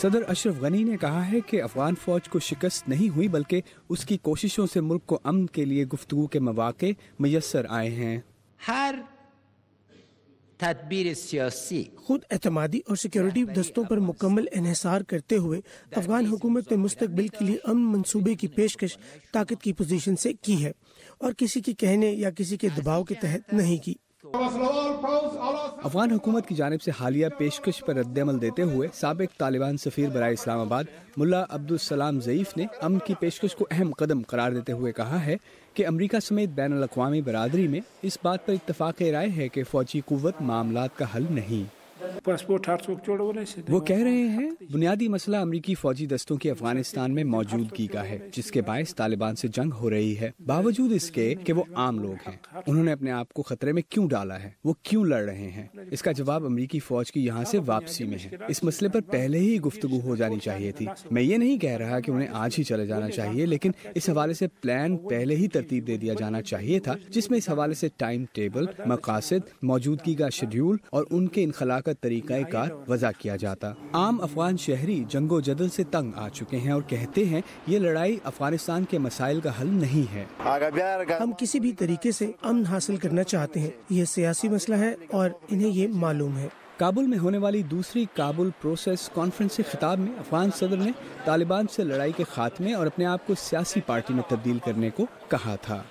صدر اشرف غنی نے کہا ہے کہ افغان فوج کو شکست نہیں ہوئی بلکہ اس کی کوششوں سے ملک کو امن کے لیے گفتگو کے مواقع میسر آئے ہیں۔ ہر تدبیر سیاسی خود اعتمادی اور سیکیورٹی دستوں پر مکمل انحصار کرتے ہوئے افغان حکومت نے مستقبل کے لیے امن منصوبے کی پیشکش طاقت کی پوزیشن سے کی ہے اور کسی کے کہنے یا کسی کے دباؤ کے تحت نہیں کی۔ افغان حکومت کی جانب سے حالیہ پیشکش پر رد عمل دیتے ہوئے سابق طالبان سفیر برائے اسلام آباد ملا عبدالسلام ضعیف نے امن کی پیشکش کو اہم قدم قرار دیتے ہوئے کہا ہے کہ امریکہ سمیت بین الاقوامی برادری میں اس بات پر اتفاق رائے ہے کہ فوجی قوت معاملات کا حل نہیں۔ وہ کہہ رہے ہیں بنیادی مسئلہ امریکی فوجی دستوں کی افغانستان میں موجودگی کا ہے جس کے باعث طالبان سے جنگ ہو رہی ہے، باوجود اس کے کہ وہ عام لوگ ہیں۔ انہوں نے اپنے آپ کو خطرے میں کیوں ڈالا ہے، وہ کیوں لڑ رہے ہیں؟ اس کا جواب امریکی فوج کی یہاں سے واپسی میں ہے۔ اس مسئلے پر پہلے ہی گفتگو ہو جانی چاہیے تھی۔ میں یہ نہیں کہہ رہا کہ انہیں آج ہی چلے جانا چاہیے، لیکن اس حوالے سے پلان پہلے ہی ترتیب دے دیا جانا چاہیے تھا جس میں اس حوالے سے ٹائم ٹیبل، مقاصد، موجودگی کا شیڈول اور ان کے انخلاء کا طریقہ کار وضع کیا جاتا۔ عام افغان شہری جنگ و جدل سے تنگ آ چکے ہیں اور کہتے ہیں یہ لڑائی افغانستان کے مسائل کا حل نہیں ہے۔ ہم کسی بھی طریقے سے امن حاصل کرنا چاہتے ہیں، یہ سیاسی مسئلہ ہے اور انہیں یہ معلوم ہے۔ کابل میں ہونے والی دوسری کابل پروسیس کانفرنس سے خطاب میں افغان صدر نے طالبان سے لڑائی کے خاتمے اور اپنے آپ کو سیاسی پارٹی میں تبدیل کرنے کو کہا تھا۔